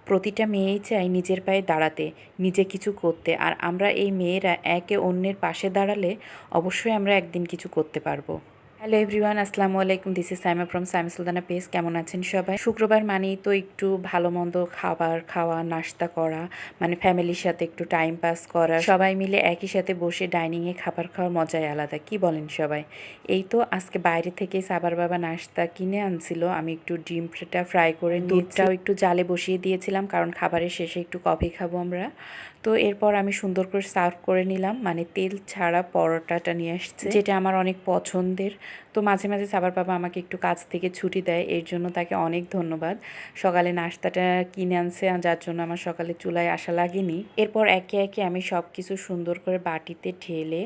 প্রতিটা মেয়েই চায় নিজের পায়ে দাঁড়াতে, নিজে কিছু করতে। আর আমরা এই মেয়েরা একে অন্যের পাশে দাঁড়ালে অবশ্যই আমরা একদিন কিছু করতে পারবো। হ্যালো এভরিওয়ান, আসসালামু আলাইকুম। This is Saima from Saima Sultana page. কেমন আছেন সবাই? শুক্রবার মানেই তো একটু ভালো মন্দ খাবার খাওয়া, নাস্তা করা, মানে ফ্যামিলির সাথে একটু টাইম পাস করা, সবাই মিলে একই সাথে বসে ডাইনিংয়ে খাবার খাওয়ার মজাই আলাদা। কি বলেন সবাই? এই তো আজকে বাইরে থেকে সাবার বাবা নাস্তা কিনে আনছিল। আমি একটু ডিমটা ফ্রাই করে দুধটাও একটু জালে বসিয়ে দিয়েছিলাম, কারণ খাবারের শেষে একটু কফি খাবো আমরা। তো এরপর আমি সুন্দর করে সার্ভ করে নিলাম, মানে তেল ছাড়া পরোটাটা নিয়ে আসছে, যেটা আমার অনেক পছন্দের। তো মাঝে মাঝে সাবার বাবা আমাকে একটু কাজ থেকে ছুটি দেয়, এর জন্য তাকে অনেক ধন্যবাদ। সকালে নাস্তাটা কিনে আনছে, যার জন্য আমার সকালে চুলায় আসা লাগেনি। এরপর একে একে আমি সব কিছু সুন্দর করে বাটিতে ঢেলে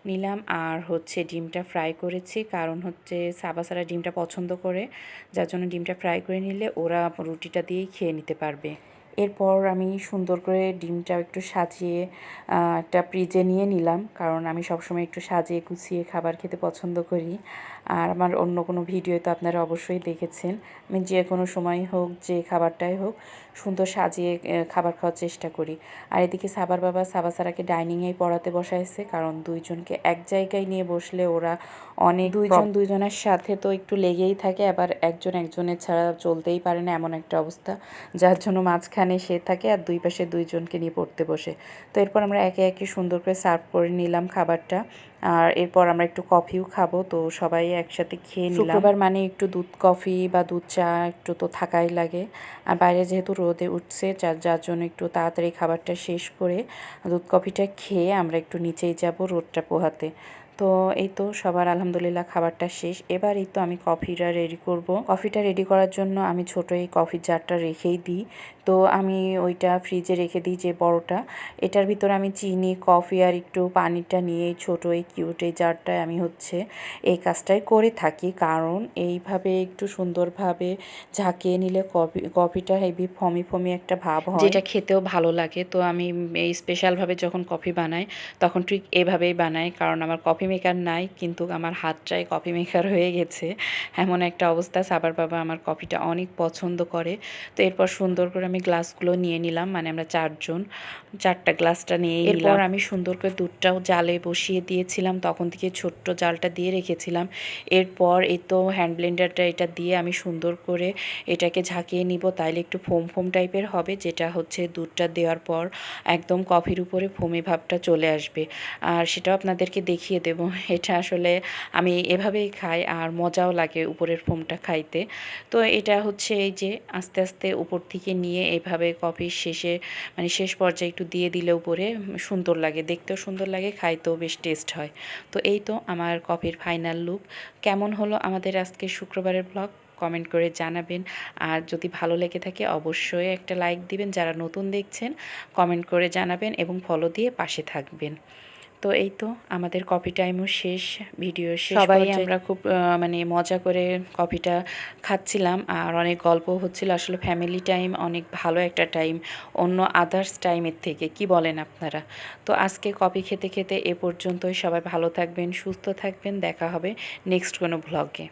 নিলাম। আর হচ্ছে ডিমটা ফ্রাই করেছি, কারণ হচ্ছে সাবাসারা ডিমটা পছন্দ করে, যার জন্য ডিমটা ফ্রাই করে নিলে ওরা রুটিটা দিয়েই খেয়ে নিতে পারবে। এরপর আমি সুন্দর করে ডিমটাও একটু সাজিয়ে একটা ফ্রিজে নিয়ে নিলাম, কারণ আমি সবসময় একটু সাজিয়ে গুছিয়ে খাবার খেতে পছন্দ করি। আর আমার অন্য কোনো ভিডিও তো আপনারা অবশ্যই দেখেছেন, আমি যে কোনো সময় হোক, যে খাবারটাই হোক, সুন্দর সাজিয়ে খাবার খাওয়ার চেষ্টা করি। আর এদিকে সাবার বাবা সাবাসারাকে ডাইনিংয়েই পড়াতে বসাইছে, কারণ দুইজনকে এক জায়গায় নিয়ে বসলে ওরা অনেক দুইজনের সাথে তো একটু লেগেই থাকে, আবার একজন একজনের ছাড়া চলতেই পারে না, এমন একটা অবস্থা, যার জন্য মাঝখানে সে থাকে আর দুই পাশে দুইজনকে নিয়ে পড়তে বসে। তো এরপর আমরা একে একে সুন্দর করে সার্ভ করে নিলাম খাবারটা। আর এরপর আমরা একটু কফিও খাবো, তো সবাই একসাথে খেয়ে নিলাম। শুক্রবার মানে একটু দুধ কফি বা দুধ চা একটু তো থাকাই লাগে। আর বাইরে যেহেতু রোদে উঠছে, যার জন্য একটু তাড়াতাড়ি খাবারটা শেষ করে দুধ কফিটা খেয়ে আমরা একটু নিচেই যাব রোদটা পোহাতে। তো এই তো সবার আলহামদুলিল্লাহ খাবারটা শেষ। এবার এই তো আমি কফিটা রেডি করব। কফিটা রেডি করার জন্য আমি ছোটো এই কফির জারটা রেখেই দিই। তো আমি ওইটা ফ্রিজে রেখে দিই, যে বড়টা, এটার ভিতরে আমি চিনি, কফি আর একটু পানিটা নিয়ে ছোটো এই কিউট এই জারটায় আমি হচ্ছে এই কাজটাই করে থাকি, কারণ এইভাবে একটু সুন্দরভাবে ঝাঁকিয়ে নিলে কফিটা হেভি ফমি ফমি একটা ভাব হয়, যেটা খেতেও ভালো লাগে। তো আমি এই স্পেশালভাবে যখন কফি বানাই তখন ঠিক এভাবেই বানাই, কারণ আমার কফি মেকার নাই, কিন্তু আমার হাতটাই কফি মেকার হয়ে গেছে, এমন একটা অবস্থা। সাবার বাবা আমার কফিটা অনেক পছন্দ করে। তো এরপর সুন্দর করে আমি গ্লাসগুলো নিয়ে নিলাম, মানে আমরা চারজন, চারটা গ্লাসটা নিয়ে এরপর আমি সুন্দর করে দুধটাও জালে বসিয়ে দিয়েছিলাম, তখন থেকে ছোট্ট জালটা দিয়ে রেখেছিলাম। এরপর এই তো হ্যান্ড ব্লেন্ডারটা এটা দিয়ে আমি সুন্দর করে এটাকে ঝাঁকিয়ে নিব, তাইলে একটু ফোম ফোম টাইপের হবে, যেটা হচ্ছে দুধটা দেওয়ার পর একদম কফির উপরে ফোমে ভাবটা চলে আসবে। আর সেটাও আপনাদেরকে দেখিয়ে দেব। এটা আসলে আমি এভাবেই খাই, আর মজাও লাগে উপরের ফোমটা খাইতে। তো এটা হচ্ছে এই যে আস্তে আস্তে উপর থেকে নিয়ে এভাবে কফির শেষে, মানে শেষ পর্যায়ে একটু দিয়ে দিলে উপরে সুন্দর লাগে, দেখতেও সুন্দর লাগে, খাইতেও বেশ টেস্ট হয়। তো এই তো আমার কফির ফাইনাল লুক। কেমন হলো আমাদের আজকে শুক্রবারের ব্লগ, কমেন্ট করে জানাবেন। আর যদি ভালো লেগে থাকে অবশ্যই একটা লাইক দিবেন, যারা নতুন দেখছেন কমেন্ট করে জানাবেন এবং ফলো দিয়ে পাশে থাকবেন। তো এই তো আমাদের কফি টাইমও শেষ, ভিডিও শেষ, সবাই আমরা খুব মানে মজা করে কফিটা খাচ্ছিলাম, আর অনেক গল্পও হচ্ছিল। আসলে ফ্যামিলি টাইম অনেক ভালো একটা টাইম অন্য আদার্স টাইমের থেকে, কি বলেন আপনারা? তো আজকে কফি খেতে খেতে এ পর্যন্তই। সবাই ভালো থাকবেন, সুস্থ থাকবেন, দেখা হবে নেক্সট কোনো ব্লগে।